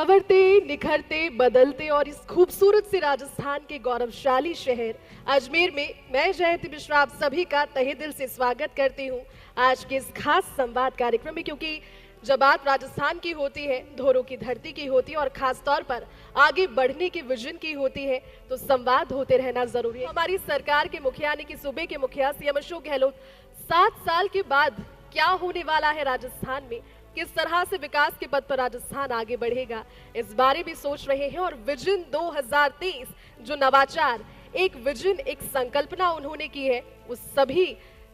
संवरते, निखरते, बदलते और इस खूबसूरत से राजस्थान के गौरवशाली शहर अजमेर में मैं जयंती मिश्रा आप सभी का तहे दिल से स्वागत करती हूँ आज के इस खास संवाद कार्यक्रम में। क्योंकि जब बात राजस्थान की होती है, धोरों की धरती की होती है और खास तौर पर आगे बढ़ने की विजन की होती है, तो संवाद होते रहना जरूरी है। हमारी सरकार के मुखिया यानी कि सूबे के मुखिया सीएम अशोक गहलोत 7 साल के बाद क्या होने वाला है राजस्थान में, किस तरह से विकास के पथ पर राजस्थान आगे बढ़ेगा, इस बारे में सोच रहे हैं। और विजन 2023 जो नवाचार, एक विजन, एक संकल्पना उन्होंने की है, उस सभी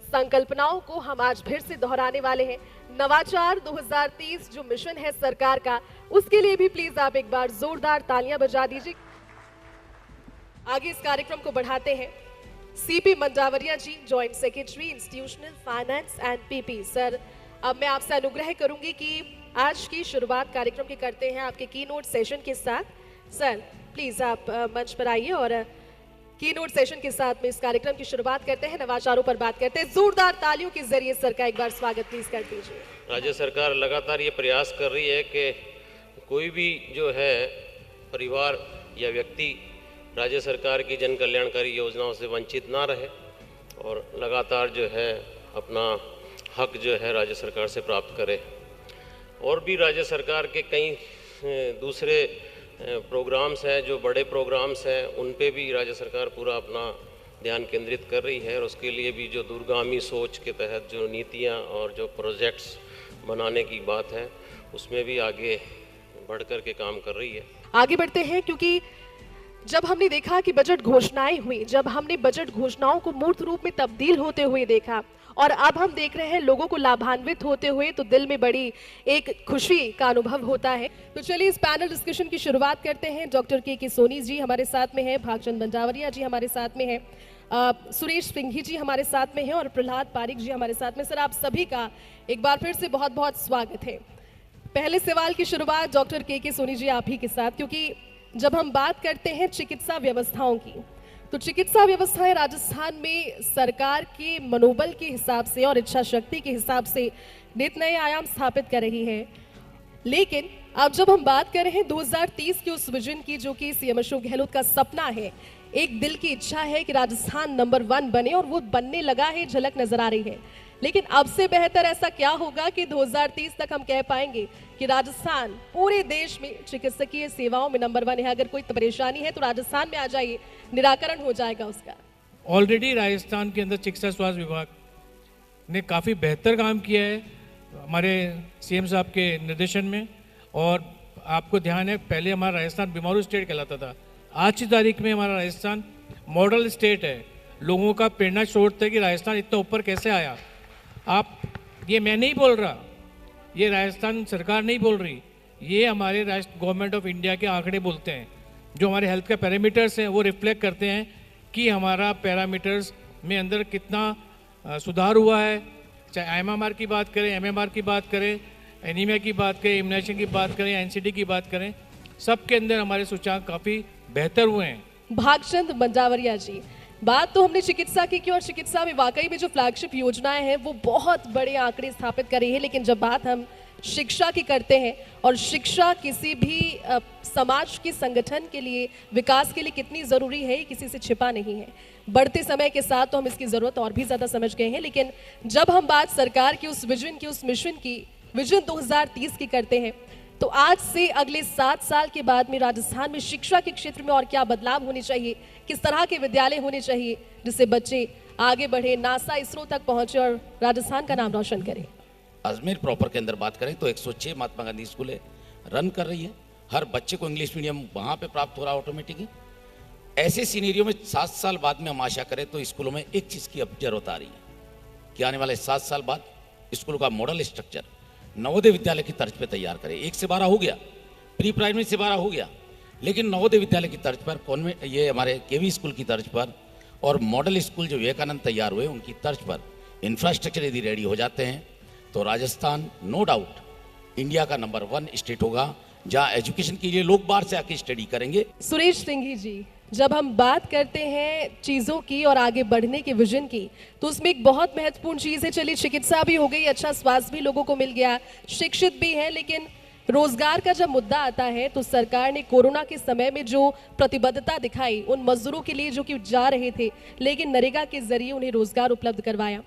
संकल्पनाओं को हम आज फिर से दोहराने वाले हैं। नवाचार 2030 जो मिशन है सरकार का, उसके लिए भी प्लीज आप एक बार जोरदार तालियां बजा दीजिए। आगे इस कार्यक्रम को बढ़ाते हैं CP Mandavaria ji, joint secretary institutional finance and PP. Sir, अब मैं आपसे अनुग्रह करूंगी कि आज की शुरुआत कार्यक्रम की करते हैं आपके की नोट सेशन के साथ। सर प्लीज आप मंच पर आइए और की नोट सेशन के साथ में इस कार्यक्रम की शुरुआत करते हैं, नवाचारों पर बात करते हैं। जोरदार तालियों के जरिए सर का एक बार स्वागत प्लीज कर दीजिए। राज्य सरकार लगातार ये प्रयास कर रही है कि कोई भी जो है परिवार या व्यक्ति राज्य सरकार की जन कल्याणकारी योजनाओं से वंचित ना रहे और लगातार जो है अपना हक जो है राज्य सरकार से प्राप्त करे। और भी राज्य सरकार के कई दूसरे प्रोग्राम्स हैं, जो बड़े प्रोग्राम्स हैं, उन पे भी राज्य सरकार पूरा अपना ध्यान केंद्रित कर रही है। और उसके लिए भी जो दूरगामी सोच के तहत जो नीतियां और जो प्रोजेक्ट्स बनाने की बात है, उसमें भी आगे बढ़ कर के काम कर रही है। आगे बढ़ते हैं, क्योंकि जब हमने देखा कि बजट घोषणाएं हुई, जब हमने बजट घोषणाओं को मूर्त रूप में तब्दील होते हुए देखा और अब हम देख रहे हैं लोगों को लाभान्वित होते हुए, तो दिल में बड़ी एक खुशी का अनुभव होता है। तो चलिए इस पैनल डिस्कशन की शुरुआत करते हैं। डॉक्टर के सोनी जी हमारे साथ में है, भागचंद मंडावरिया जी हमारे साथ में है, सुरेश सिंघी जी हमारे साथ में है और प्रहलाद पारिक जी हमारे साथ में। सर, आप सभी का एक बार फिर से बहुत बहुत स्वागत है। पहले सवाल की शुरुआत डॉक्टर के सोनी जी आप ही के साथ, क्योंकि जब हम बात करते हैं चिकित्सा व्यवस्थाओं की, तो चिकित्सा व्यवस्थाएं राजस्थान में सरकार के मनोबल के हिसाब से और इच्छा शक्ति के हिसाब से नित नए आयाम स्थापित कर रही है। लेकिन अब जब हम बात कर रहे हैं 2030 के उस विजन की, जो कि सीएम अशोक गहलोत का सपना है, एक दिल की इच्छा है कि राजस्थान नंबर 1 बने और वो बनने लगा है, झलक नजर आ रही है। लेकिन अब से बेहतर ऐसा क्या होगा कि 2030 तक हम कह पाएंगे कि राजस्थान पूरे देश में चिकित्सकीय सेवाओं में नंबर 1 है। अगर कोई परेशानी है तो राजस्थान में आ जाइए, निराकरण हो जाएगा उसका। ऑलरेडी राजस्थान के अंदर चिकित्सा स्वास्थ्य विभाग ने काफ़ी बेहतर काम किया है हमारे सीएम साहब के निर्देशन में। और आपको ध्यान है, पहले हमारा राजस्थान बीमारू स्टेट कहलाता था, आज की तारीख में हमारा राजस्थान मॉडल स्टेट है। लोगों का प्रेरणा स्रोत है कि राजस्थान इतना ऊपर कैसे आया। आप, ये मैं नहीं बोल रहा, ये राजस्थान सरकार नहीं बोल रही, ये हमारे गवर्नमेंट ऑफ इंडिया के आंकड़े बोलते हैं। जो हमारे हेल्थ के पैरामीटर्स हैं वो रिफ्लेक्ट करते हैं कि हमारा पैरामीटर्स में अंदर कितना सुधार हुआ है। चाहे आईएमआर की बात करें, एमएमआर की बात करें, एनीमिया की बात करें, इम्यूनाइजेशन की बात करें, एनसीडी की बात करें, सबके अंदर हमारे सूचकांक काफ़ी बेहतर हुए हैं। भागचंद मंडावरिया जी, बात तो हमने चिकित्सा की और चिकित्सा में वाकई में जो फ्लैगशिप योजनाएं हैं वो बहुत बड़े आंकड़े स्थापित कर रही है। लेकिन जब बात हम शिक्षा की करते हैं, और शिक्षा किसी भी समाज के संगठन के लिए, विकास के लिए कितनी ज़रूरी है, किसी से छिपा नहीं है। बढ़ते समय के साथ तो हम इसकी ज़रूरत और भी ज़्यादा समझ गए हैं। लेकिन जब हम बात सरकार की उस विजन की, उस मिशन की, विजन 2030 की करते हैं, तो आज से अगले 7 साल के बाद में राजस्थान में शिक्षा के क्षेत्र में और क्या बदलाव होने चाहिए, किस तरह के विद्यालय होने चाहिए जिससे बच्चे आगे बढ़े, नासा, इसरो तक पहुंचे और राजस्थान का नाम रोशन करें। अजमेर प्रॉपर के अंदर बात करें तो 106 महात्मा गांधी स्कूलें रन कर रही है। हर बच्चे को इंग्लिश मीडियम वहाँ पे प्राप्त हो रहा है ऑटोमेटिकली। ऐसे सीनेरियो में 7 साल बाद में हम आशा करें तो स्कूलों में एक चीज़ की अब जरूरत आ रही है कि आने वाले 7 साल बाद स्कूलों का मॉडल स्ट्रक्चर नवोदय विद्यालय की तर्ज पे तैयार करें। 1 से 12 हो गया, प्री प्राइमरी से 12 हो गया, लेकिन नवोदय विद्यालय की तर्ज पर, कॉन्वेंट, ये हमारे केवी स्कूल की तर्ज पर और मॉडल स्कूल जो विवेकानंद तैयार हुए उनकी तर्ज पर इंफ्रास्ट्रक्चर यदि रेडी हो जाते हैं तो राजस्थान नो डाउट इंडिया का नंबर 1 स्टेट होगा, जहाँ एजुकेशन के लिए लोग बाहर से आके स्टडी करेंगे। सुरेश सिंघी जी, जब हम बात करते हैं चीज़ों की और आगे बढ़ने के विजन की, तो उसमें एक बहुत महत्वपूर्ण चीज़ है। चलिए चिकित्सा भी हो गई, अच्छा स्वास्थ्य भी लोगों को मिल गया, शिक्षित भी है, लेकिन रोजगार का जब मुद्दा आता है तो सरकार ने कोरोना के समय में जो प्रतिबद्धता दिखाई उन मजदूरों के लिए जो कि जा रहे थे, लेकिन नरेगा के जरिए उन्हें रोजगार उपलब्ध करवाया।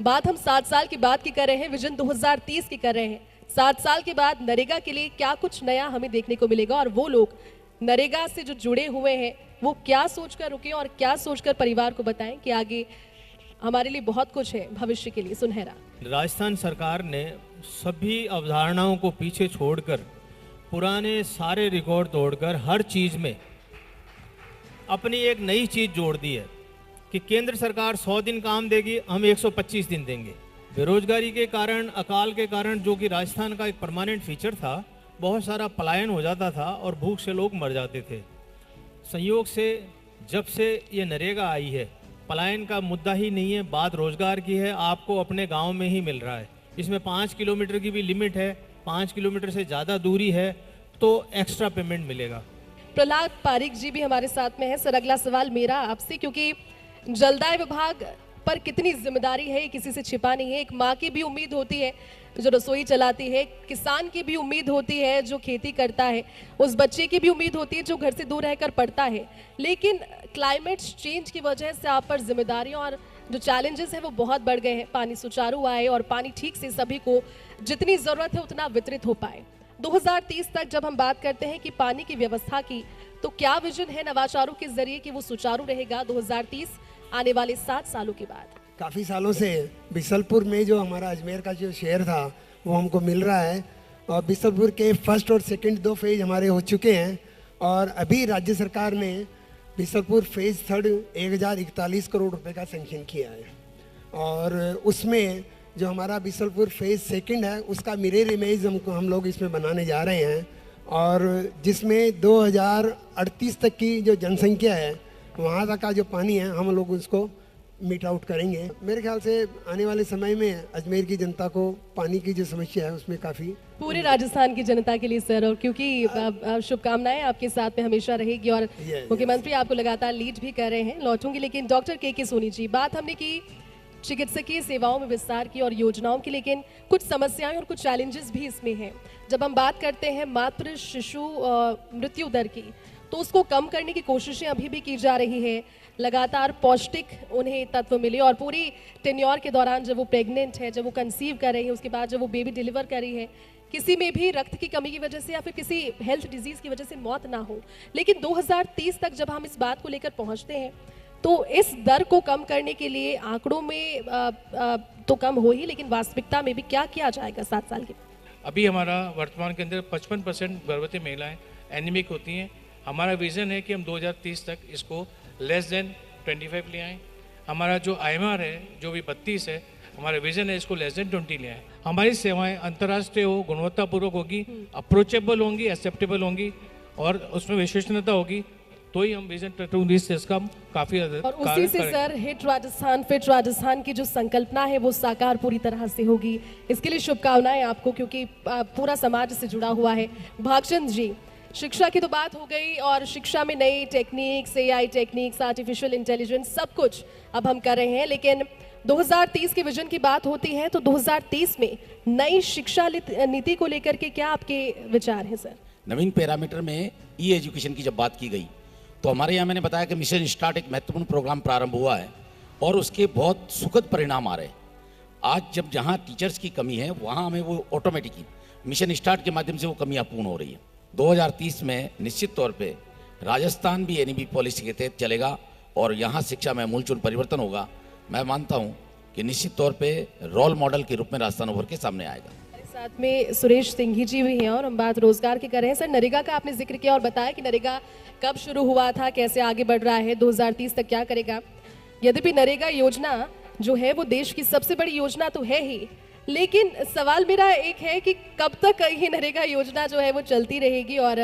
बात हम 7 साल की बात की कर रहे हैं, विजन 2030 की कर रहे हैं। 7 साल के बाद नरेगा के लिए क्या कुछ नया हमें देखने को मिलेगा और वो लोग नरेगा से जो जुड़े हुए हैं वो क्या सोचकर रुके और क्या सोचकर परिवार को बताएं कि आगे हमारे लिए बहुत कुछ है भविष्य के लिए सुनहरा। राजस्थान सरकार ने सभी अवधारणाओं को पीछे छोड़कर, पुराने सारे रिकॉर्ड तोड़कर हर चीज़ में अपनी एक नई चीज़ जोड़ दी है कि केंद्र सरकार 100 दिन काम देगी, हम 125 दिन देंगे। बेरोजगारी के कारण, अकाल के कारण, जो कि राजस्थान का एक परमानेंट फीचर था, बहुत सारा पलायन हो जाता था और भूख से लोग मर जाते थे। संयोग से जब से ये नरेगा आई है, पलायन का मुद्दा ही नहीं है, बात रोजगार की है, आपको अपने गांव में ही मिल रहा है। इसमें 5 किलोमीटर की भी लिमिट है, 5 किलोमीटर से ज़्यादा दूरी है तो एक्स्ट्रा पेमेंट मिलेगा। प्रहलाद पारिक जी भी हमारे साथ में है। सर, अगला सवाल मेरा आपसे, क्योंकि जलदाय विभाग पर कितनी जिम्मेदारी है किसी से छिपा नहीं है। एक माँ की भी उम्मीद होती है जो रसोई चलाती है, किसान की भी उम्मीद होती है जो खेती करता है, उस बच्चे की भी उम्मीद होती है जो घर से दूर रहकर पढ़ता है। लेकिन क्लाइमेट चेंज की वजह से आप पर जिम्मेदारियां और जो चैलेंजेस हैं वो बहुत बढ़ गए हैं। पानी सुचारू आए और पानी ठीक से सभी को जितनी ज़रूरत है उतना वितरित हो पाए। 2030 तक जब हम बात करते हैं कि पानी की व्यवस्था की, तो क्या विजन है नवाचारों के जरिए कि वो सुचारू रहेगा 2030 आने वाले 7 सालों के बाद? काफ़ी सालों से बिसलपुर में जो हमारा अजमेर का जो शहर था वो हमको मिल रहा है और बिसलपुर के फर्स्ट और सेकंड 2 फेज हमारे हो चुके हैं और अभी राज्य सरकार ने बिसलपुर फेज 3 1041 करोड़ रुपए का सैंक्शन किया है और उसमें जो हमारा बिसलपुर फेज 2 है उसका मिरर इमेज हम लोग इसमें बनाने जा रहे हैं और जिसमें 2038 तक की जो जनसंख्या है वहाँ तक का जो पानी है हम लोग उसको मीट आउट करेंगे। मेरे ख्याल से आने वाले समय में अजमेर की जनता को पानी की जो समस्या है उसमें काफ़ी, पूरे राजस्थान की जनता के लिए सर, और क्योंकि शुभकामनाएं आपके साथ में हमेशा रहेगी और मुख्यमंत्री आपको लगातार लीड भी कर रहे हैं, लौटूंगी। लेकिन डॉक्टर के सोनी जी, बात हमने की चिकित्सकीय सेवाओं में विस्तार की और योजनाओं की, लेकिन कुछ समस्याएं और कुछ चैलेंजेस भी इसमें हैं। जब हम बात करते हैं मातृ शिशु मृत्यु दर की, तो उसको कम करने की कोशिशें अभी भी की जा रही है। लगातार पौष्टिक उन्हें तत्व मिले और पूरी टेन्योर के दौरान जब वो प्रेग्नेंट है, जब वो कंसीव कर रही है, उसके बाद जब वो बेबी डिलीवर कर रही है, किसी में भी रक्त की कमी की वजह से या फिर किसी हेल्थ डिजीज की वजह से मौत ना हो। लेकिन 2030 तक जब हम इस बात को लेकर पहुंचते हैं तो इस दर को कम करने के लिए आंकड़ों में तो कम हो ही, लेकिन वास्तविकता में भी क्या किया जाएगा 7 साल के? अभी हमारा वर्तमान के अंदर 55% गर्भवती महिलाएं एनीमिक होती हैं। हमारा विज़न है कि हम 2030 तक इसको लेस देन 25 ले आएँ। हमारा जो IMR है जो भी 32 है, हमारा विज़न है इसको लेस देन 20 ले आएँ। हमारी सेवाएं अंतर्राष्ट्रीय हो, गुणवत्तापूर्वक होगी, अप्रोचेबल होंगी, एक्सेप्टेबल होंगी और उसमें विश्वसनीयता होगी, तो ही हम विजन 2030 से इसका काफ़ी और उसी से sir hit Rajasthan fit Rajasthan की जो संकल्पना है वो साकार पूरी तरह से होगी। इसके लिए शुभकामनाएं आपको, क्योंकि पूरा समाज से जुड़ा हुआ है। भागचंद जी, शिक्षा की तो बात हो गई और शिक्षा में नई techniques, AI techniques, artificial intelligence, सब कुछ अब हम कर रहे हैं, लेकिन 2030 के विजन की बात होती है तो 2030 में नई शिक्षा नीति को लेकर के क्या आपके विचार हैं सर? नवीन पैरामीटर में एजुकेशन की जब बात की गई तो हमारे यहाँ मैंने बताया कि मिशन स्टार्ट एक महत्वपूर्ण प्रोग्राम प्रारंभ हुआ है और उसके बहुत सुखद परिणाम आ रहे हैं। आज जब जहाँ टीचर्स की कमी है वहाँ हमें वो ऑटोमेटिकली मिशन स्टार्ट के माध्यम से वो कमियाँ पूर्ण हो रही है। 2030 में निश्चित तौर पे राजस्थान भी NEP पॉलिसी के तहत चलेगा और यहाँ शिक्षा में मूलचूल परिवर्तन होगा। मैं मानता हूँ कि निश्चित तौर पे रोल मॉडल के रूप में राजस्थान उभर के सामने आएगा। साथ में सुरेश सिंघी जी भी हैं और हम बात रोजगार की कर रहे हैं। सर, नरेगा का आपने जिक्र किया और बताया कि नरेगा कब शुरू हुआ था, कैसे आगे बढ़ रहा है, 2030 तक क्या करेगा। यद्यपि नरेगा योजना जो है वो देश की सबसे बड़ी योजना तो है ही, लेकिन सवाल मेरा एक है कि कब तक ये नरेगा योजना जो है वो चलती रहेगी और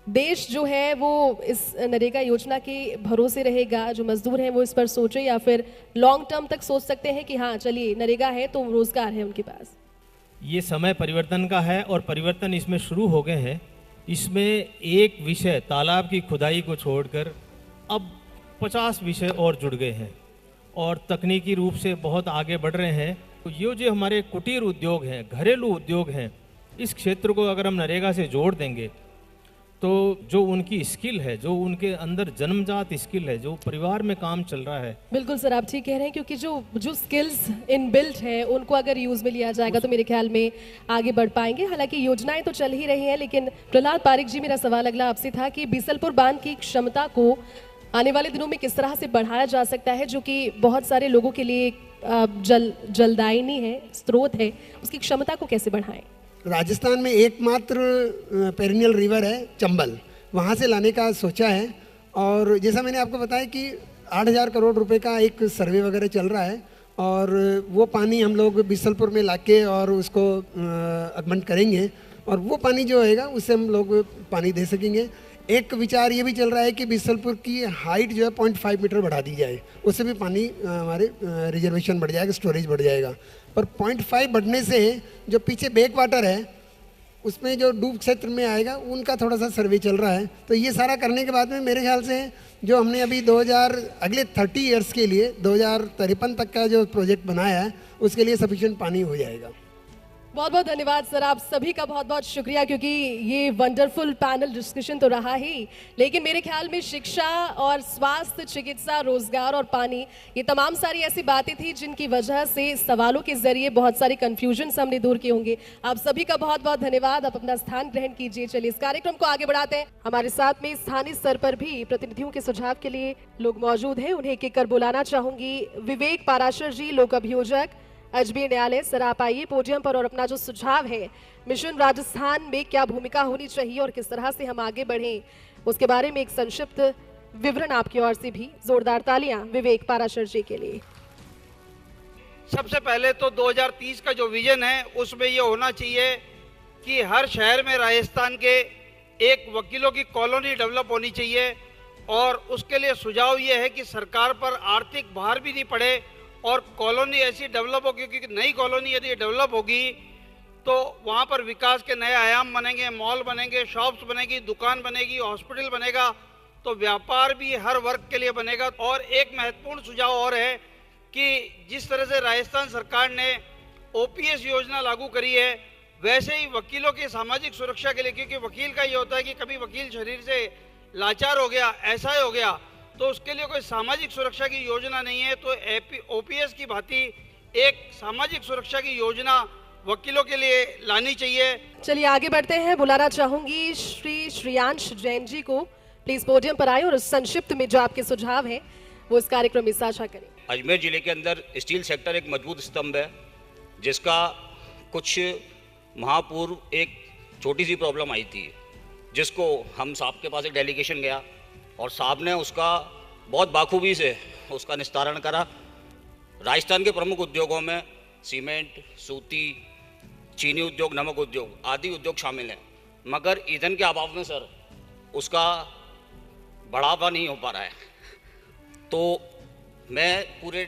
देश जो है वो इस नरेगा योजना के भरोसे रहेगा? जो मजदूर हैं वो इस पर सोचे या फिर लॉन्ग टर्म तक सोच सकते हैं कि हाँ चलिए नरेगा है तो रोजगार है उनके पास? ये समय परिवर्तन का है और परिवर्तन इसमें शुरू हो गए हैं। इसमें एक विषय तालाब की खुदाई को छोड़कर अब 50 विषय और जुड़ गए हैं और तकनीकी रूप से बहुत आगे बढ़ रहे हैं। तो ये जो हमारे कुटीर उद्योग हैं, घरेलू उद्योग हैं, इस क्षेत्र को अगर हम नरेगा से जोड़ देंगे तो जो उनकी स्किल है, जो उनके अंदर जन्मजात स्किल है, जो परिवार में काम चल रहा है, बिल्कुल सर, आप ठीक कह रहे हैं, क्योंकि जो स्किल्स इनबिल्ट है उनको अगर यूज में लिया जाएगा तो मेरे ख्याल में आगे बढ़ पाएंगे। हालांकि योजनाएं तो चल ही रही हैं, लेकिन प्रहलाद पारिक जी, मेरा सवाल अगला आपसे था कि बीसलपुर बांध की क्षमता को आने वाले दिनों में किस तरह से बढ़ाया जा सकता है, जो कि बहुत सारे लोगों के लिए जलदायिनी है, स्रोत है, उसकी क्षमता को कैसे बढ़ाएं? राजस्थान में एकमात्र पेरिनियल रिवर है चंबल, वहाँ से लाने का सोचा है। और जैसा मैंने आपको बताया कि 8,000 करोड़ रुपए का एक सर्वे वगैरह चल रहा है, और वो पानी हम लोग बीसलपुर में लाके और उसको अगमेंट करेंगे, और वो पानी जो होएगा उससे हम लोग पानी दे सकेंगे। एक विचार ये भी चल रहा है कि बीसलपुर की हाइट जो है 0.5 मीटर बढ़ा दी जाए, उससे भी पानी हमारे रिजर्वेशन बढ़ जाएगा, स्टोरेज बढ़ जाएगा। पर 0.5 बढ़ने से जो पीछे बैक वाटर है उसमें जो डूब क्षेत्र में आएगा उनका थोड़ा सा सर्वे चल रहा है। तो ये सारा करने के बाद में मेरे ख्याल से जो हमने अभी 2000 अगले 30 ईयर्स के लिए 2053 तक का जो प्रोजेक्ट बनाया है उसके लिए सफिशिएंट पानी हो जाएगा। बहुत बहुत धन्यवाद सर, आप सभी का बहुत बहुत शुक्रिया, क्योंकि ये वंडरफुल पैनल डिस्कशन तो रहा ही, लेकिन मेरे ख्याल में शिक्षा और स्वास्थ्य, चिकित्सा, रोजगार और पानी, ये तमाम सारी ऐसी बातें थी जिनकी वजह से सवालों के जरिए बहुत सारे कंफ्यूजन हमने दूर किए होंगे। आप सभी का बहुत बहुत धन्यवाद, आप अपना स्थान ग्रहण कीजिए। चलिए इस कार्यक्रम को आगे बढ़ाते हैं। हमारे साथ में स्थानीय स्तर पर भी प्रतिनिधियों के सुझाव के लिए लोग मौजूद हैं, उन्हें एक एक कर बुलाना चाहूंगी। विवेक पाराशर जी, लोक अभियोजक, अजमेर न्यायालय, सर आप आइए पोडियम पर और अपना जो सुझाव है मिशन राजस्थान में क्या भूमिका होनी चाहिए और किस तरह से हम आगे बढ़ें, उसके बारे में एक संक्षिप्त विवरण आपकी ओर से भी। जोरदार तालियां विवेक पाराशर जी के लिए। सबसे पहले तो 2030 का जो विजन है उसमें ये होना चाहिए कि हर शहर में राजस्थान के एक वकीलों की कॉलोनी डेवलप होनी चाहिए, और उसके लिए सुझाव ये है कि सरकार पर आर्थिक भार भी नहीं पड़े और कॉलोनी ऐसी डेवलप होगी, क्योंकि नई कॉलोनी यदि डेवलप होगी तो वहाँ पर विकास के नए आयाम बनेंगे, मॉल बनेंगे, शॉप्स बनेगी, दुकान बनेगी, हॉस्पिटल बनेगा, तो व्यापार भी हर वर्ग के लिए बनेगा। और एक महत्वपूर्ण सुझाव और है कि जिस तरह से राजस्थान सरकार ने ओपीएस योजना लागू करी है, वैसे ही वकीलों की सामाजिक सुरक्षा के लिए, क्योंकि वकील का ये होता है कि कभी वकील शरीर से लाचार हो गया, ऐसा हो गया, तो उसके लिए कोई सामाजिक सुरक्षा की योजना नहीं है। तो ओपीएस की भांति एक सामाजिक सुरक्षा की योजना वकीलों के लिए लानी चाहिए। चलिए आगे बढ़ते हैं, बुलाना चाहूंगी श्री श्रेयांश जैन जी को, प्लीज पोडियम पर आए और संक्षिप्त में जो आपके सुझाव हैं वो इस कार्यक्रम में साझा करें। अजमेर जिले के अंदर स्टील सेक्टर एक मजबूत स्तंभ है, जिसका कुछ माह पूर्व एक छोटी सी प्रॉब्लम आई थी, जिसको हम साहब के पास एक डेलीगेशन गया और साहब ने उसका बहुत बाखूबी से उसका निस्तारण करा। राजस्थान के प्रमुख उद्योगों में सीमेंट, सूती, चीनी उद्योग, नमक उद्योग आदि उद्योग शामिल हैं, मगर ईंधन के अभाव में सर उसका बढ़ावा नहीं हो पा रहा है। तो मैं पूरे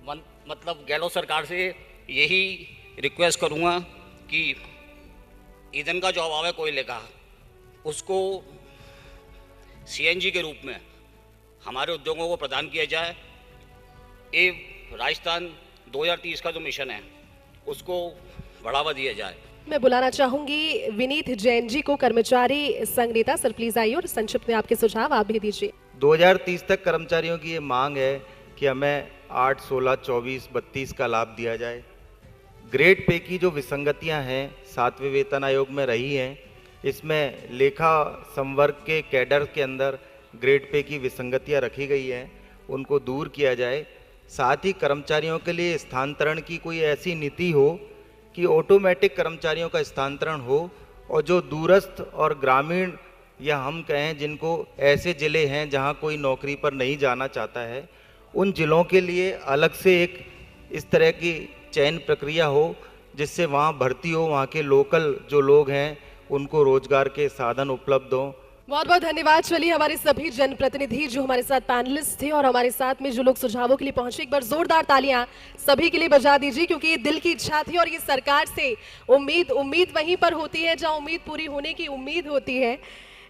मतलब गहलोत सरकार से यही रिक्वेस्ट करूँगा कि ईंधन का जो अभाव है कोयले का, उसको सीएनजी के रूप में हमारे उद्योगों को प्रदान किया जाए। ये राजस्थान 2030 का जो मिशन है उसको बढ़ावा दिया जाए। मैं बुलाना चाहूंगी विनीत जैन जी को, कर्मचारी संघ नेता। सर प्लीज आइए और संक्षिप्त में आपके सुझाव आप भी दीजिए। 2030 तक कर्मचारियों की ये मांग है कि हमें 8, 16, 24, 32 का लाभ दिया जाए। ग्रेड पे की जो विसंगतियां हैं 7वें वेतन आयोग में रही हैं, इसमें लेखा संवर्ग के कैडर के अंदर ग्रेड पे की विसंगतियां रखी गई हैं, उनको दूर किया जाए। साथ ही कर्मचारियों के लिए स्थानांतरण की कोई ऐसी नीति हो कि ऑटोमेटिक कर्मचारियों का स्थानांतरण हो, और जो दूरस्थ और ग्रामीण या हम कहें जिनको ऐसे ज़िले हैं जहां कोई नौकरी पर नहीं जाना चाहता है, उन ज़िलों के लिए अलग से एक इस तरह की चयन प्रक्रिया हो जिससे वहां भर्ती हो, वहां के लोकल जो लोग हैं उनको रोजगार के साधन उपलब्ध हों। बहुत बहुत धन्यवाद। चलिए हमारे सभी जनप्रतिनिधि जो हमारे साथ पैनलिस्ट थे और हमारे साथ में जो लोग सुझावों के लिए पहुंचे, एक बार जोरदार तालियां सभी के लिए बजा दीजिए, क्योंकि ये दिल की इच्छा थी और ये सरकार से उम्मीद वहीं पर होती है जहां उम्मीद पूरी होने की उम्मीद होती है।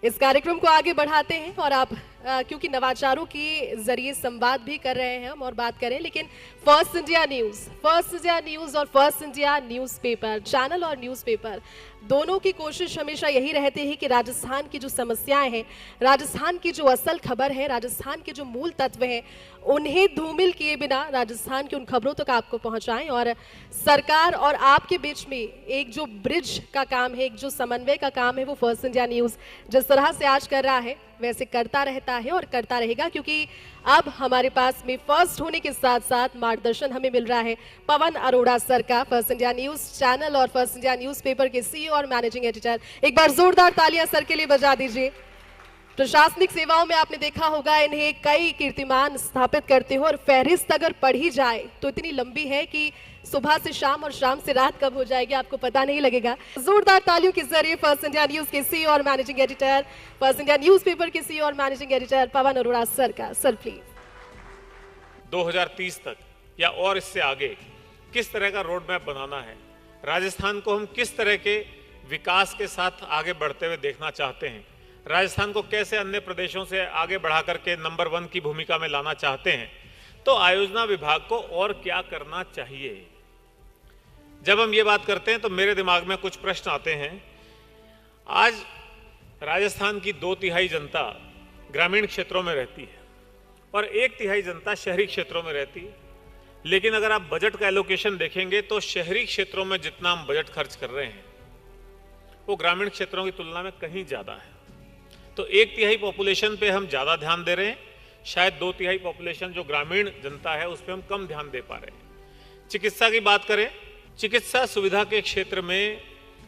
इस कार्यक्रम को आगे बढ़ाते हैं और आप क्योंकि नवाचारों के जरिए संवाद भी कर रहे हैं हम और बात करें, लेकिन फर्स्ट इंडिया न्यूज़ और फर्स्ट इंडिया न्यूज़पेपर चैनल और न्यूज़पेपर दोनों की कोशिश हमेशा यही रहती है कि राजस्थान की जो समस्याएं हैं, राजस्थान की जो असल खबर है, राजस्थान के जो मूल तत्व हैं, उन्हें धूमिल किए बिना राजस्थान की उन खबरों तक आपको पहुंचाएं। और सरकार और आपके बीच में एक जो ब्रिज का काम है, एक जो समन्वय का काम है, वो फर्स्ट इंडिया न्यूज़ जिस तरह से आज कर रहा है वैसे करता रहता है और करता रहेगा, क्योंकि अब हमारे पास में फर्स्ट होने के साथ साथ मार्गदर्शन हमें मिल रहा है पवन अरोड़ा सर का, फर्स्ट इंडिया न्यूज़ चैनल और फर्स्ट इंडिया न्यूज़पेपर के CEO और मैनेजिंग एडिटर। एक बार जोरदार तालियां सर के लिए बजा दीजिए। प्रशासनिक सेवाओं में आपने देखा होगा इन्हें कई कीर्तिमान स्थापित करते हो और फहरिस्त अगर पढ़ी जाए तो इतनी लंबी है कि सुबह से शाम और शाम से रात कब हो जाएगी आपको पता नहीं लगेगा। जोरदार तालियों के जरिए फर्स्ट इंडिया न्यूज़ के CEO और managing editor, first India newspaper के CEO और managing editor Pawan Arora sir का। Sir please. 2030 तक या और इससे आगे किस तरह का रोड मैप बनाना है, राजस्थान को हम किस तरह के विकास के साथ आगे बढ़ते हुए देखना चाहते हैं, राजस्थान को कैसे अन्य प्रदेशों से आगे बढ़ा करके नंबर 1 की भूमिका में लाना चाहते हैं, तो आयोजना विभाग को और क्या करना चाहिए। जब हम ये बात करते हैं तो मेरे दिमाग में कुछ प्रश्न आते हैं। आज राजस्थान की 2/3 जनता ग्रामीण क्षेत्रों में रहती है और 1/3 जनता शहरी क्षेत्रों में रहती है, लेकिन अगर आप बजट का एलोकेशन देखेंगे तो शहरी क्षेत्रों में जितना हम बजट खर्च कर रहे हैं वो ग्रामीण क्षेत्रों की तुलना में कहीं ज्यादा है। तो 1/3 पॉपुलेशन पे हम ज्यादा ध्यान दे रहे हैं, शायद 2/3 पॉपुलेशन जो ग्रामीण जनता है उस पर हम कम ध्यान दे पा रहे हैं। चिकित्सा की बात करें, चिकित्सा सुविधा के क्षेत्र में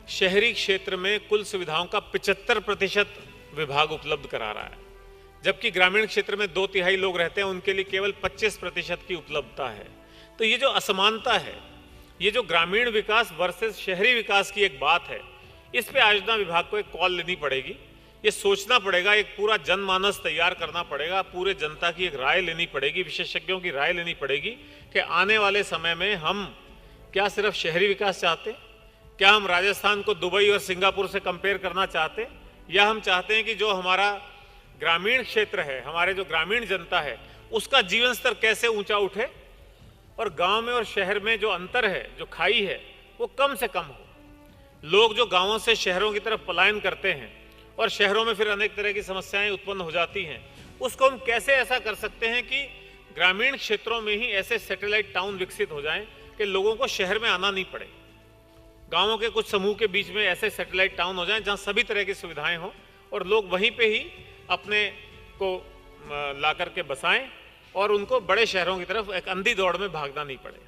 शहरी क्षेत्र में कुल सुविधाओं का 75% विभाग उपलब्ध करा रहा है, जबकि ग्रामीण क्षेत्र में 2/3 लोग रहते हैं, उनके लिए केवल 25% की उपलब्धता है। तो ये जो असमानता है, ये जो ग्रामीण विकास वर्सेस शहरी विकास की एक बात है, इस पे आयोजना विभाग को एक कॉल लेनी पड़ेगी, ये सोचना पड़ेगा, एक पूरा जनमानस तैयार करना पड़ेगा, पूरे जनता की एक राय लेनी पड़ेगी, विशेषज्ञों की राय लेनी पड़ेगी कि आने वाले समय में हम क्या सिर्फ शहरी विकास चाहते हैं, क्या हम राजस्थान को दुबई और सिंगापुर से कंपेयर करना चाहते हैं, या हम चाहते हैं कि जो हमारा ग्रामीण क्षेत्र है, हमारे जो ग्रामीण जनता है, उसका जीवन स्तर कैसे ऊंचा उठे और गांव में और शहर में जो अंतर है, जो खाई है, वो कम से कम हो। लोग जो गांवों से शहरों की तरफ पलायन करते हैं और शहरों में फिर अनेक तरह की समस्याएं उत्पन्न हो जाती हैं, उसको हम कैसे ऐसा कर सकते हैं कि ग्रामीण क्षेत्रों में ही ऐसे सैटेलाइट टाउन विकसित हो जाएं कि लोगों को शहर में आना नहीं पड़े। गांवों के कुछ समूह के बीच में ऐसे सैटेलाइट टाउन हो जाएं जहां सभी तरह की सुविधाएं हों और लोग वहीं पे ही अपने को ला करके बसाएं और उनको बड़े शहरों की तरफ एक अंधी दौड़ में भागना नहीं पड़े।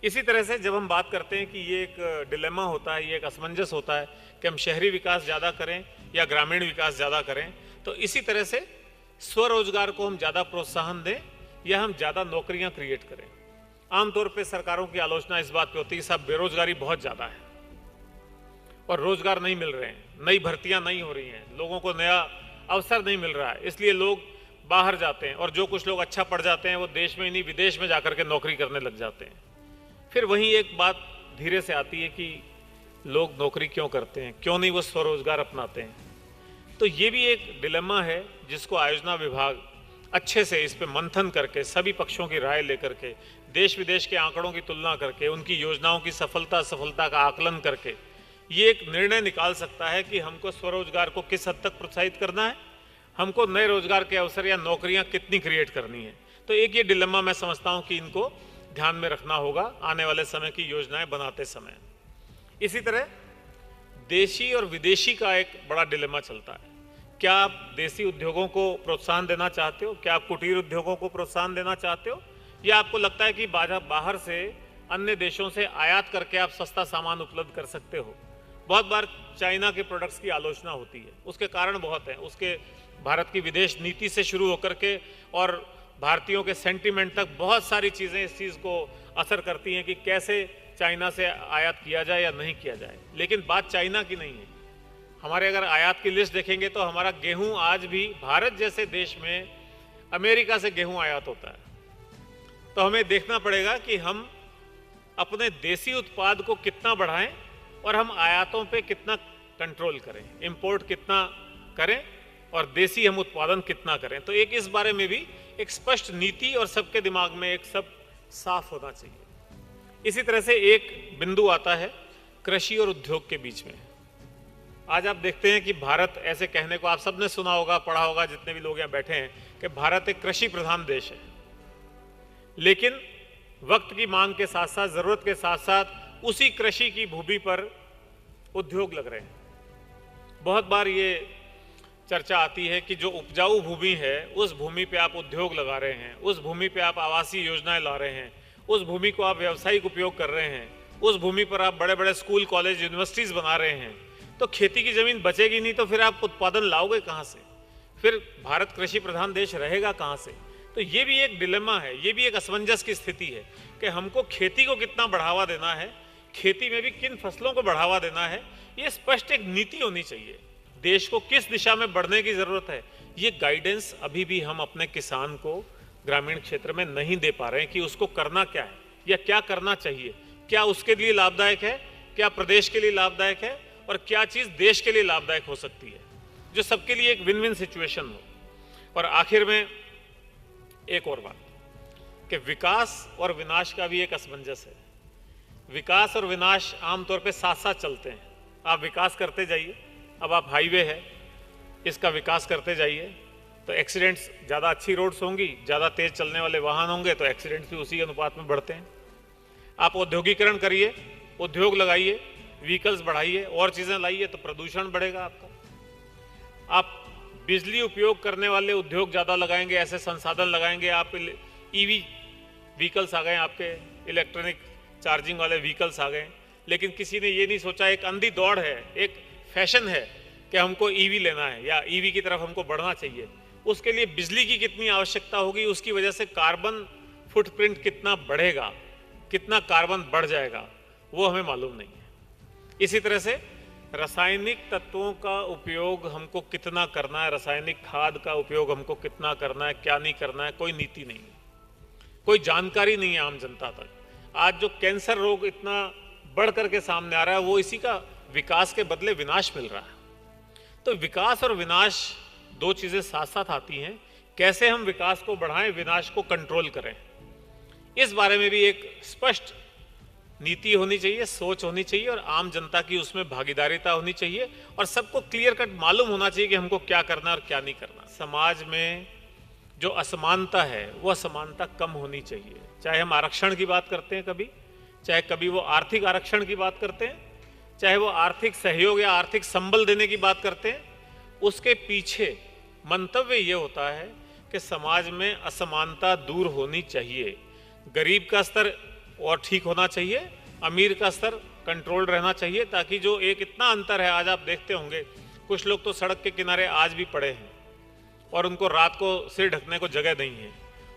इसी तरह से जब हम बात करते हैं कि ये एक डिलेमा होता है, ये एक असमंजस होता है कि हम शहरी विकास ज़्यादा करें या ग्रामीण विकास ज़्यादा करें, तो इसी तरह से स्वरोजगार को हम ज़्यादा प्रोत्साहन दें या हम ज़्यादा नौकरियां क्रिएट करें। आमतौर पे सरकारों की आलोचना इस बात पे होती है साहब बेरोजगारी बहुत ज़्यादा है और रोजगार नहीं मिल रहे हैं, नई भर्तियां नहीं हो रही हैं, लोगों को नया अवसर नहीं मिल रहा है, इसलिए लोग बाहर जाते हैं और जो कुछ लोग अच्छा पढ़ जाते हैं वो देश में ही नहीं विदेश में जाकर के नौकरी करने लग जाते हैं। फिर वहीं एक बात धीरे से आती है कि लोग नौकरी क्यों करते हैं, क्यों नहीं वो स्वरोजगार अपनाते हैं। तो ये भी एक डिलेमा है जिसको आयोजना विभाग अच्छे से इस पे मंथन करके सभी पक्षों की राय लेकर के देश विदेश के आंकड़ों की तुलना करके उनकी योजनाओं की सफलता का आकलन करके ये एक निर्णय निकाल सकता है कि हमको स्वरोजगार को किस हद तक प्रोत्साहित करना है, हमको नए रोजगार के अवसर या नौकरियां कितनी क्रिएट करनी है। तो एक ये डिलेमा मैं समझता हूं कि इनको ध्यान में रखना होगा आने वाले समय की योजनाएं बनाते समय। इसी तरह देशी और विदेशी का एक बड़ा डिलेमा चलता है। क्या आप देसी उद्योगों को प्रोत्साहन देना चाहते हो, क्या आप कुटीर उद्योगों को प्रोत्साहन देना चाहते हो, या आपको लगता है कि बाहर से अन्य देशों से आयात करके आप सस्ता सामान उपलब्ध कर सकते हो। बहुत बार चाइना के प्रोडक्ट्स की आलोचना होती है, उसके कारण बहुत हैं, उसके भारत की विदेश नीति से शुरू होकर के और भारतीयों के सेंटीमेंट तक बहुत सारी चीज़ें इस चीज़ को असर करती हैं कि कैसे चाइना से आयात किया जाए या नहीं किया जाए। लेकिन बात चाइना की नहीं है। हमारे अगर आयात की लिस्ट देखेंगे तो हमारा गेहूं आज भी भारत जैसे देश में अमेरिका से गेहूं आयात होता है। तो हमें देखना पड़ेगा कि हम अपने देसी उत्पाद को कितना बढ़ाएं और हम आयातों पे कितना कंट्रोल करें, इंपोर्ट कितना करें और देसी हम उत्पादन कितना करें। तो एक इस बारे में भी एक स्पष्ट नीति और सबके दिमाग में एक सब साफ होना चाहिए। इसी तरह से एक बिंदु आता है कृषि और उद्योग के बीच में। आज आप देखते हैं कि भारत, ऐसे कहने को आप सबने सुना होगा, पढ़ा होगा, जितने भी लोग यहाँ बैठे हैं, कि भारत एक कृषि प्रधान देश है। लेकिन वक्त की मांग के साथ साथ, जरूरत के साथ साथ उसी कृषि की भूमि पर उद्योग लग रहे हैं। बहुत बार ये चर्चा आती है कि जो उपजाऊ भूमि है उस भूमि पे आप उद्योग लगा रहे हैं, उस भूमि पे आप आवासीय योजनाएं ला रहे हैं, उस भूमि को आप व्यावसायिक उपयोग कर रहे हैं, उस भूमि पर आप बड़े बड़े स्कूल, कॉलेज, यूनिवर्सिटीज बना रहे हैं, तो खेती की जमीन बचेगी नहीं, तो फिर आप उत्पादन लाओगे कहाँ से? फिर भारत कृषि प्रधान देश रहेगा कहाँ से? तो ये भी एक डिलेमा है, ये भी एक असमंजस की स्थिति है कि हमको खेती को कितना बढ़ावा देना है, खेती में भी किन फसलों को बढ़ावा देना है। ये स्पष्ट एक नीति होनी चाहिए। देश को किस दिशा में बढ़ने की जरूरत है, ये गाइडेंस अभी भी हम अपने किसान को ग्रामीण क्षेत्र में नहीं दे पा रहे हैं कि उसको करना क्या है या क्या करना चाहिए, क्या उसके लिए लाभदायक है, क्या प्रदेश के लिए लाभदायक है, और क्या चीज देश के लिए लाभदायक हो सकती है, जो सबके लिए एक विन विन सिचुएशन हो। और आखिर में एक और बात कि विकास और विनाश का भी एक असमंजस है। विकास और विनाश आमतौर पे साथ साथ चलते हैं। आप विकास करते जाइए, अब आप हाईवे है, इसका विकास करते जाइए तो एक्सीडेंट्स, ज़्यादा अच्छी रोड्स होंगी, ज़्यादा तेज चलने वाले वाहन होंगे तो एक्सीडेंट्स भी उसी अनुपात में बढ़ते हैं। आप औद्योगिकरण करिए, उद्योग लगाइए, व्हीकल्स बढ़ाइए और चीज़ें लाइए तो प्रदूषण बढ़ेगा आपका। आप बिजली उपयोग करने वाले उद्योग ज़्यादा लगाएंगे, ऐसे संसाधन लगाएंगे, आप ईवी व्हीकल्स आ गए, आपके इलेक्ट्रॉनिक चार्जिंग वाले व्हीकल्स आ गए, लेकिन किसी ने ये नहीं सोचा, एक अंधी दौड़ है, एक फैशन है कि हमको ईवी लेना है या ईवी की तरफ हमको बढ़ना चाहिए। उसके लिए बिजली की कितनी आवश्यकता होगी, उसकी वजह से कार्बन फुटप्रिंट कितना बढ़ेगा, कितना कार्बन बढ़ जाएगा, वो हमें मालूम नहीं है। इसी तरह से रासायनिक तत्वों का उपयोग हमको कितना करना है, रासायनिक खाद का उपयोग हमको कितना करना है, क्या नहीं करना है, कोई नीति नहीं है, कोई जानकारी नहीं है आम जनता तक। आज जो कैंसर रोग इतना बढ़ करके सामने आ रहा है, वो इसी का विकास के बदले विनाश मिल रहा है। तो विकास और विनाश दो चीजें साथ साथ आती हैं। कैसे हम विकास को बढ़ाएं, विनाश को कंट्रोल करें, इस बारे में भी एक स्पष्ट नीति होनी चाहिए, सोच होनी चाहिए और आम जनता की उसमें भागीदारिता होनी चाहिए और सबको क्लियर कट मालूम होना चाहिए कि हमको क्या करना है और क्या नहीं करना। समाज में जो असमानता है वो असमानता कम होनी चाहिए। चाहे हम आरक्षण की बात करते हैं कभी, चाहे कभी वो आर्थिक आरक्षण की बात करते हैं, चाहे वो आर्थिक सहयोग या आर्थिक संबल देने की बात करते हैं, उसके पीछे मंतव्य ये होता है कि समाज में असमानता दूर होनी चाहिए। गरीब का स्तर और ठीक होना चाहिए, अमीर का स्तर कंट्रोल रहना चाहिए, ताकि जो एक इतना अंतर है, आज आप देखते होंगे कुछ लोग तो सड़क के किनारे आज भी पड़े हैं और उनको रात को सिर ढकने को जगह नहीं है,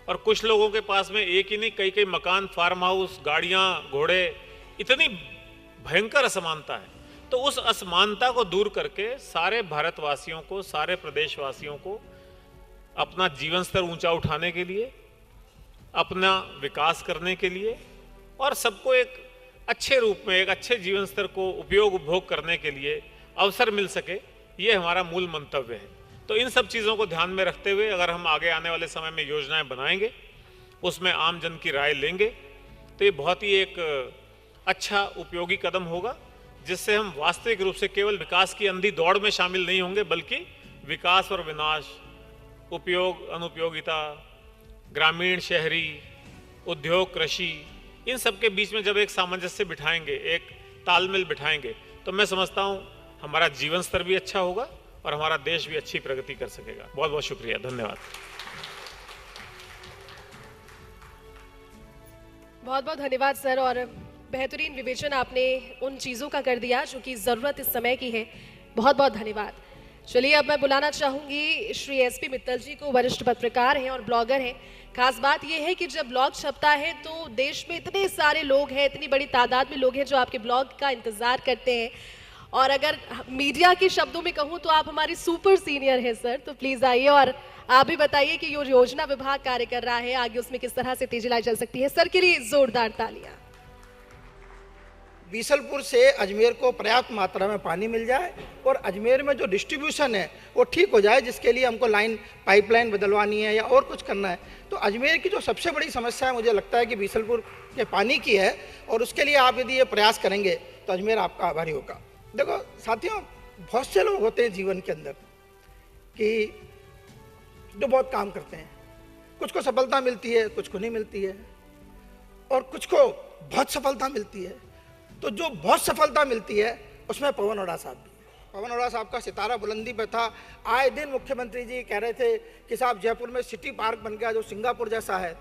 और कुछ लोगों के पास में एक ही नहीं कई कई मकान, फार्म हाउस, गाड़ियां, घोड़े, इतनी भयंकर असमानता है। तो उस असमानता को दूर करके सारे भारतवासियों को, सारे प्रदेशवासियों को अपना जीवन स्तर ऊंचा उठाने के लिए, अपना विकास करने के लिए और सबको एक अच्छे रूप में, एक अच्छे जीवन स्तर को उपयोग उपभोग करने के लिए अवसर मिल सके, ये हमारा मूल मंतव्य है। तो इन सब चीज़ों को ध्यान में रखते हुए अगर हम आगे आने वाले समय में योजनाएं बनाएंगे, उसमें आम जन की राय लेंगे, तो ये बहुत ही एक अच्छा उपयोगी कदम होगा, जिससे हम वास्तविक रूप से केवल विकास की अंधी दौड़ में शामिल नहीं होंगे, बल्कि विकास और विनाश, उपयोग, अनुपयोगिता, ग्रामीण, शहरी, उद्योग, कृषि, इन सब के बीच में जब एक सामंजस्य बिठाएंगे, एक तालमेल बिठाएंगे, तो मैं समझता हूं हमारा जीवन स्तर भी अच्छा होगा और हमारा देश भी अच्छी प्रगति कर सकेगा। बहुत बहुत शुक्रिया, धन्यवाद। बहुत बहुत धन्यवाद सर, और बेहतरीन विवेचन आपने उन चीज़ों का कर दिया जो कि ज़रूरत इस समय की है। बहुत बहुत धन्यवाद। चलिए अब मैं बुलाना चाहूँगी श्री एसपी मित्तल जी को। वरिष्ठ पत्रकार हैं और ब्लॉगर हैं। खास बात यह है कि जब ब्लॉग छपता है तो देश में इतने सारे लोग हैं, इतनी बड़ी तादाद में लोग हैं जो आपके ब्लॉग का इंतज़ार करते हैं, और अगर मीडिया के शब्दों में कहूँ तो आप हमारी सुपर सीनियर हैं सर। तो प्लीज़ आइए और आप भी बताइए कि ये योजना विभाग कार्य कर रहा है, आगे उसमें किस तरह से तेजी लाई जा सकती है। सर के लिए जोरदार तालियां। बीसलपुर से अजमेर को पर्याप्त मात्रा में पानी मिल जाए और अजमेर में जो डिस्ट्रीब्यूशन है वो ठीक हो जाए, जिसके लिए हमको पाइपलाइन बदलवानी है या और कुछ करना है। तो अजमेर की जो सबसे बड़ी समस्या है मुझे लगता है कि बीसलपुर के पानी की है, और उसके लिए आप यदि ये प्रयास करेंगे तो अजमेर आपका आभारी होगा। देखो साथियों, बहुत से लोग होते हैं जीवन के अंदर कि जो बहुत काम करते हैं, कुछ को सफलता मिलती है, कुछ को नहीं मिलती है, और कुछ को बहुत सफलता मिलती है। तो जो बहुत सफलता मिलती है उसमें पवन ओढ़ा साहब भी, पवन ओढ़ा साहब का सितारा बुलंदी पे था। आए दिन मुख्यमंत्री जी कह रहे थे कि साहब जयपुर में सिटी पार्क बन गया जो सिंगापुर जैसा है,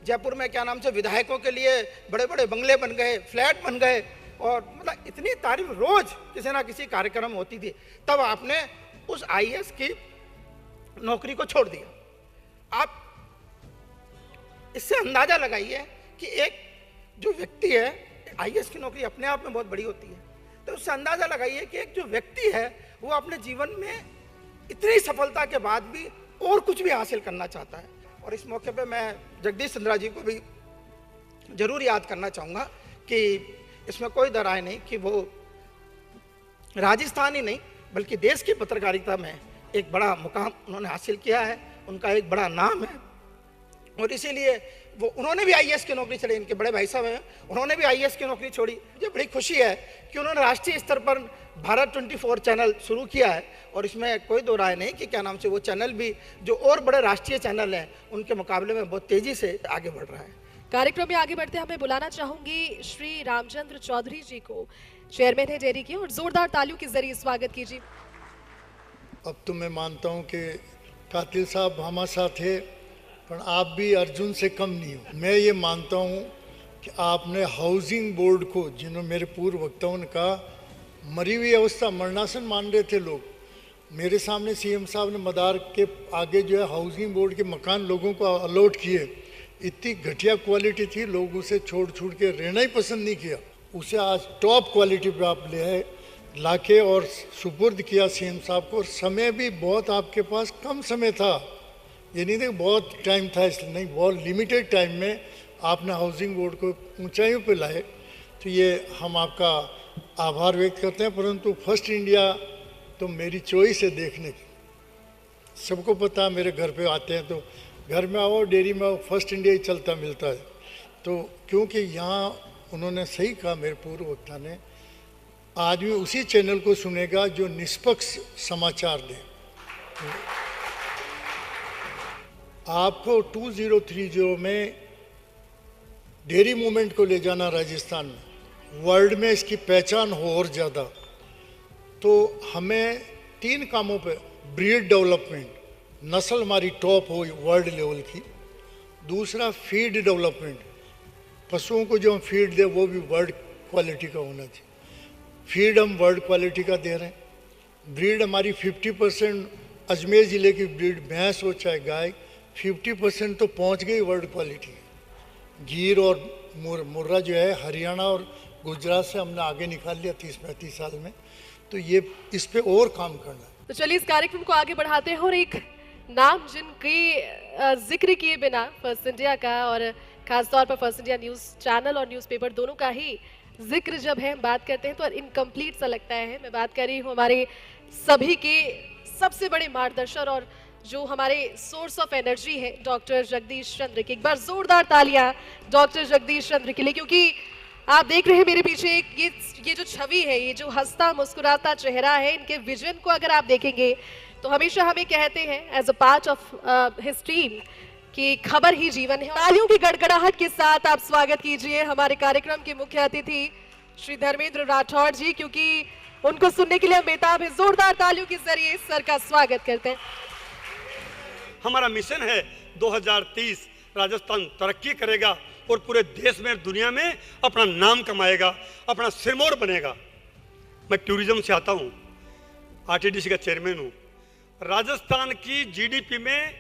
जयपुर में क्या नाम से विधायकों के लिए बड़े बड़े बंगले बन गए, फ्लैट बन गए, और मतलब इतनी तारीफ रोज किसी ना किसी कार्यक्रम होती थी। तब आपने उस आईएएस की नौकरी को छोड़ दिया। आप इससे अंदाजा लगाइए कि एक जो व्यक्ति है, आईएएस की नौकरी अपने आप में बहुत बड़ी होती है, तो उससे अंदाजा लगाइए कि एक जो व्यक्ति है वो अपने जीवन में इतनी सफलता के बाद भी और कुछ भी हासिल करना चाहता है। और इस मौके पे मैं जगदीश चंद्रा जी को भी जरूर याद करना चाहूँगा कि इसमें कोई दो राय नहीं कि वो राजस्थान ही नहीं बल्कि देश की पत्रकारिता में एक बड़ा मुकाम उन्होंने हासिल किया है, उनका एक बड़ा नाम है, और इसीलिए वो उन्होंने भी आईएएस की नौकरी छोड़ी। इनके बड़े भाई साहब हैं, उन्होंने भी आईएएस की नौकरी छोड़ी। मुझे बड़ी खुशी है कि उन्होंने राष्ट्रीय स्तर पर भारत 24 चैनल शुरू किया है, और इसमें कोई दो राय नहीं कि क्या नाम से वो चैनल भी जो और बड़े राष्ट्रीय चैनल हैं उनके मुकाबले में बहुत तेजी से आगे बढ़ रहा है। कार्यक्रम में आगे बढ़ते हमें बुलाना चाहूंगी श्री रामचंद्र चौधरी जी को, चेयरमैन है डेयरी के, और जोरदार तालियों के जरिए स्वागत कीजिए। अब तो मैं मानता हूँ कि कातिल साहब हमारे साथ है, पर आप भी अर्जुन से कम नहीं हो। मैं ये मानता हूँ कि आपने हाउसिंग बोर्ड को, जिन्होंने मेरे पूर्व वक्ताओं ने कहा मरी हुई अवस्था, मरणासन मान रहे थे लोग, मेरे सामने सीएम साहब ने मदार के आगे जो है हाउसिंग बोर्ड के मकान लोगों को अलॉट किए। इतनी घटिया क्वालिटी थी, लोग उसे छोड़ के रहना ही पसंद नहीं किया। उसे आज टॉप क्वालिटी पे आप ले आए, लाके और सुपुर्द किया सीएम साहब को। और समय भी बहुत आपके पास कम समय था, ये नहीं था बहुत टाइम था, इसलिए नहीं, बहुत लिमिटेड टाइम में आपने हाउसिंग बोर्ड को ऊंचाइयों पे लाए। तो ये हम आपका आभार व्यक्त करते हैं। परंतु फर्स्ट इंडिया तो मेरी चॉइस है देखने की, सबको पता, मेरे घर पे आते हैं तो घर में आओ, डेयरी में आओ, फर्स्ट इंडिया ही चलता मिलता है। तो क्योंकि यहाँ उन्होंने सही कहा मेरे पूर्व वक्ता ने, आदमी उसी चैनल को सुनेगा जो निष्पक्ष समाचार दे। आपको 2030 में डेयरी मूवमेंट को ले जाना राजस्थान में, वर्ल्ड में इसकी पहचान हो और ज़्यादा, तो हमें 3 कामों पे, ब्रीड डेवलपमेंट, नस्ल हमारी टॉप हो वर्ल्ड लेवल की, दूसरा फीड डेवलपमेंट, पशुओं को जो हम फीड दे वो भी वर्ल्ड क्वालिटी का होना चाहिए। फीड हम वर्ल्ड क्वालिटी का दे रहे हैं। ब्रीड हमारी 50% अजमेर ज़िले की ब्रीड, भैंस हो चाहे गाय, 50% तो पहुंच गई वर्ल्ड क्वालिटी। गीर और मुर्रा जो है हरियाणा और गुजरात से हमने आगे निकाल लिया 30-35 साल में। तो ये इस पे और काम करना है। तो चलिए इस कार्यक्रम को आगे बढ़ाते हैं, और एक नाम जिनके जिक्र किए बिना फर्स्ट इंडिया का, और खासतौर पर फर्स्ट इंडिया न्यूज़ चैनल और न्यूज़पेपर दोनों का ही जिक्र जब है बात करते हैं तो इनकम्प्लीट सा लगता है। मैं बात कर रही हूँ हमारे सभी के सबसे बड़े मार्गदर्शक और जो हमारे सोर्स ऑफ एनर्जी है, डॉक्टर जगदीश चंद्र की। एक बार जोरदार तालियां डॉक्टर जगदीश चंद्र के लिए, क्योंकि आप देख रहे हैं मेरे पीछे ये जो छवि है, ये जो हंसता मुस्कुराता चेहरा है, इनके विजन को अगर आप देखेंगे तो हमेशा हमें कहते हैं as a part of his team कि खबर ही जीवन है। तालियों की गड़गड़ाहट के साथ आप स्वागत कीजिए हमारे कार्यक्रम के मुख्य अतिथि श्री धर्मेंद्र राठौड़ जी, क्योंकि उनको सुनने के लिए हम बेताब है। जोरदार तालियों के जरिए सर का स्वागत करते हैं। हमारा मिशन है 2030 राजस्थान तरक्की करेगा और पूरे देश में दुनिया में अपना नाम कमाएगा, अपना सिरमौर बनेगा। मैं टूरिज्म से आता हूँ, आरटीडीसी का चेयरमैन हूँ। राजस्थान की जीडीपी में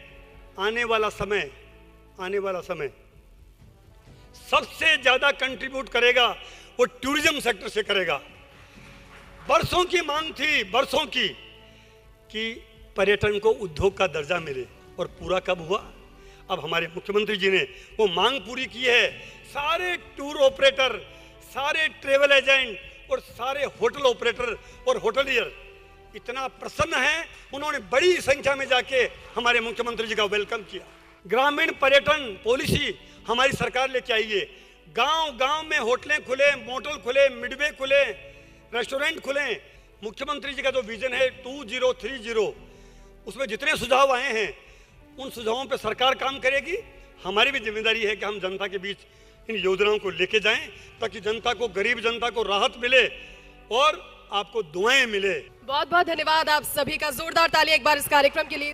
आने वाला समय सबसे ज्यादा कंट्रीब्यूट करेगा वो टूरिज्म सेक्टर से करेगा। बरसों की मांग थी, बरसों की, कि पर्यटन को उद्योग का दर्जा मिले, और पूरा कब हुआ? अब हमारे मुख्यमंत्री जी ने वो मांग पूरी की है। सारे टूर ऑपरेटर, सारे ट्रेवल एजेंट और सारे होटल ऑपरेटर और होटलियर इतना प्रसन्न हैं, उन्होंने बड़ी संख्या में जाके हमारे मुख्यमंत्री जी का वेलकम किया। ग्रामीण पर्यटन पॉलिसी हमारी सरकार लेके आई है। गांव गांव में होटलें खुले, मोटल खुले, मिडवे खुले, रेस्टोरेंट खुले। मुख्यमंत्री जी का जो विजन है 2030, उसमें जितने सुझाव आए हैं उन सुझावों पे सरकार काम करेगी। हमारी भी जिम्मेदारी है कि हम जनता के बीच इन योजनाओं को लेके जाएं ताकि जनता को, गरीब जनता को राहत मिले और आपको दुआएं मिले। बहुत बहुत धन्यवाद आप सभी का, जोरदार ताली एक बार इस कार्यक्रम के लिए।